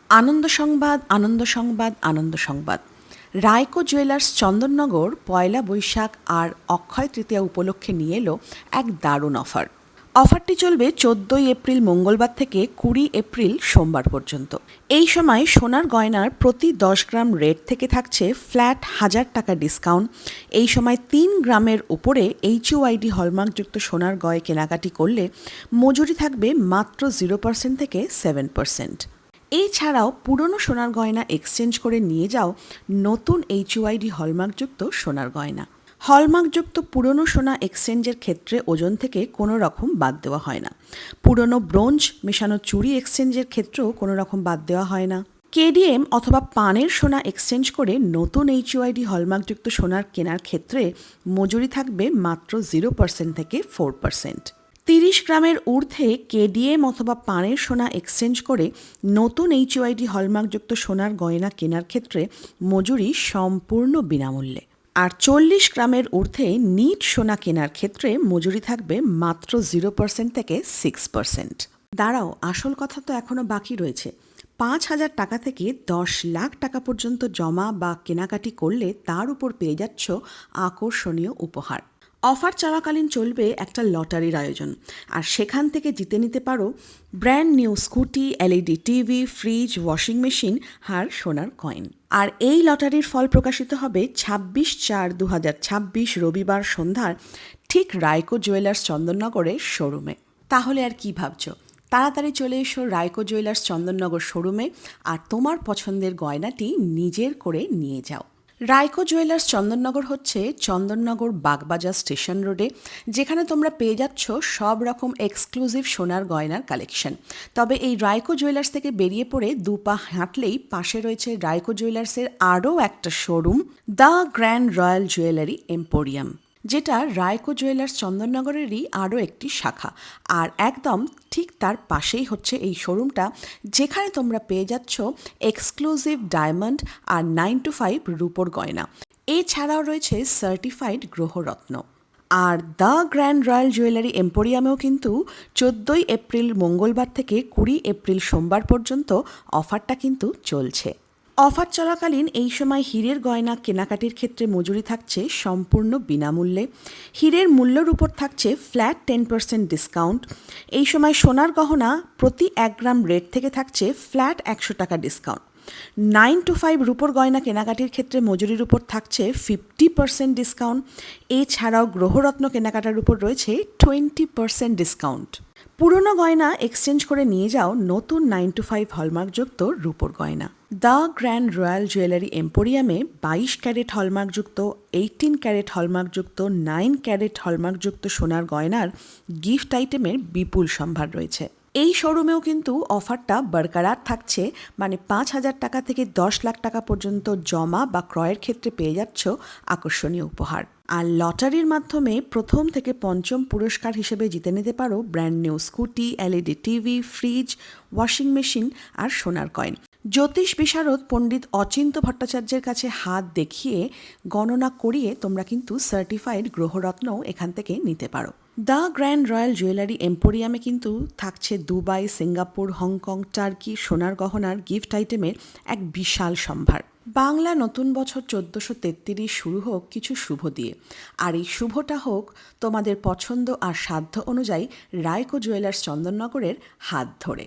আনন্দ সংবাদ, আনন্দ সংবাদ, আনন্দ সংবাদ। রায়কো জুয়েলার্স চন্দননগর পয়লা বৈশাখ আর অক্ষয় তৃতীয়া উপলক্ষে নিয়ে এলো এক দারুণ অফার। অফারটি চলবে 14ই এপ্রিল মঙ্গলবার থেকে 20 এপ্রিল সোমবার পর্যন্ত। এই সময় সোনার গয়নার প্রতি 10 গ্রাম রেট থেকে থাকছে ফ্ল্যাট 1000 টাকা ডিসকাউন্ট। এই সময় 3 গ্রামের উপরে HUID হলমার্কযুক্ত সোনার গয় কেনাকাটি করলে মজুরি থাকবে মাত্র 0% থেকে 7%। এছাড়াও পুরনো সোনার গয়না এক্সচেঞ্জ করে নিয়ে যাও নতুন HUID হলমার্কযুক্ত সোনার গয়না। হলমার্কযুক্ত পুরনো সোনা এক্সচেঞ্জের ক্ষেত্রে ওজন থেকে কোনো রকম বাদ দেওয়া হয় না। পুরনো ব্রোঞ্জ মেশানো চুড়ি এক্সচেঞ্জের ক্ষেত্রেও কোনো রকম বাদ দেওয়া হয় না। KDM অথবা পানের সোনা এক্সচেঞ্জ করে নতুন HUID হলমার্কযুক্ত সোনার কেনার ক্ষেত্রে মজুরি থাকবে মাত্র 0% থেকে 4%। 30 গ্রামের ঊর্ধ্বে KDM অথবা পানের সোনা এক্সচেঞ্জ করে নতুন HUID হলমার্কযুক্ত সোনার গয়না কেনার ক্ষেত্রে মজুরি সম্পূর্ণ বিনামূল্যে। আর 40 গ্রামের ঊর্ধ্বে নিট সোনা কেনার ক্ষেত্রে মজুরি থাকবে মাত্র 0% থেকে 6%। দাঁড়াও, আসল কথা তো এখনও বাকি রয়েছে। 5,000 টাকা থেকে 10 লাখ টাকা পর্যন্ত জমা বা কেনাকাটি করলে তার উপর পেয়ে যাচ্ছ আকর্ষণীয় উপহার। অফার চলাকালীন চলবে একটা লটারির আয়োজন, আর সেখান থেকে জিতে নিতে পারো brand new scooty, LED TV, fridge, washing machine আর সোনার কয়েন। আর এই লটারির ফল প্রকাশিত হবে 26/4/2026 রবিবার সন্ধ্যার ঠিক রায়কো জুয়েলার্স চন্দননগরের শোরুমে। তাহলে আর কি ভাবছো? তাড়াতাড়ি চলে এসো রায়কো জুয়েলার্স চন্দননগর শোরুমে আর তোমার পছন্দের গয়নাটি নিজের করে নিয়ে যাও। রায়কো জুয়েলার্স চন্দননগর হচ্ছে চন্দননগর বাগবাজার স্টেশন রোডে, যেখানে তোমরা পেয়ে যাচ্ছ সব রকম এক্সক্লুসিভ সোনার গয়নার কালেকশন। তবে এই রায়কো জুয়েলার্স থেকে বেরিয়ে পড়ে 2 পা হাঁটলেই পাশে রয়েছে রায়কো জুয়েলার্সের আরও একটা showroom, the grand royal jewellery emporium, যেটা রায়কো জুয়েলার্স চন্দননগরেরই আরও একটি শাখা। আর একদম ঠিক তার পাশেই হচ্ছে এই শোরুমটা, যেখানে তোমরা পেয়ে যাচ্ছ এক্সক্লুসিভ ডায়মন্ড আর 9 to 5 রূপোর গয়না। এছাড়াও রয়েছে সার্টিফাইড গ্রহরত্ন। আর দ্য গ্র্যান্ড রয়্যাল জুয়েলারি এম্পোরিয়ামেও কিন্তু 14ই এপ্রিল মঙ্গলবার থেকে 20 এপ্রিল সোমবার পর্যন্ত অফারটা কিন্তু চলছে। অফার চলাকালীন এই সময় হীরের গয়না কেনাকাটির ক্ষেত্রে মজুরি থাকছে সম্পূর্ণ বিনামূল্যে। হীরের মূল্যের উপর থাকছে ফ্ল্যাট 10% ডিসকাউন্ট। এই সময় সোনার গহনা প্রতি 1 গ্রাম রেট থেকে থাকছে ফ্ল্যাট 100 টাকা ডিসকাউন্ট। 9 to 5 রূপোর গয়না কেনাকাটির ক্ষেত্রে মজুরির উপর থাকছে 50% ডিসকাউন্ট। এছাড়াও গ্রহরত্ন কেনাকাটার উপর রয়েছে 20% ডিসকাউন্ট। পুরনো গয়না এক্সচেঞ্জ করে নিয়ে যাও নতুন 9 to 5 হলমার্কযুক্ত রূপোর গয়না। দ্য গ্র্যান্ড রয়্যাল জুয়েলারি এম্পোরিয়ামে 22 ক্যারেট হলমার্কযুক্ত, 18 ক্যারেট হলমার্কযুক্ত, 9 ক্যারেট হলমার্কযুক্ত সোনার গয়নার গিফট আইটেমের বিপুল সম্ভার রয়েছে। এই শোরুমেও কিন্তু অফারটা বরকরার থাকছে, মানে 5,000 টাকা থেকে 10 লাখ টাকা পর্যন্ত জমা বা ক্রয়ের ক্ষেত্রে পেয়ে যাচ্ছ আকর্ষণীয় উপহার। আর লটারির মাধ্যমে প্রথম থেকে পঞ্চম পুরস্কার হিসেবে জিতে নিতে পারো brand new scooty, LED TV, fridge, washing machine আর সোনার কয়েন। জ্যোতিষ বিশারদ পণ্ডিত অচিন্ত ভট্টাচার্যের কাছে হাত দেখিয়ে গণনা করিয়ে তোমরা কিন্তু সার্টিফাইড গ্রহরত্নও এখান থেকে নিতে পারো। দ্য গ্র্যান্ড রয়্যাল জুয়েলারি এম্পোরিয়ামে কিন্তু থাকছে দুবাই, সিঙ্গাপুর, হংকং, টার্কি সোনার গহনার গিফট আইটেমের এক বিশাল সম্ভার। বাংলা নতুন বছর 1433 শুরু হোক কিছু শুভ দিয়ে, আর এই শুভটা হোক তোমাদের পছন্দ আর সাধ্য অনুযায়ী রায়কো জুয়েলার্স চন্দননগরের হাত ধরে।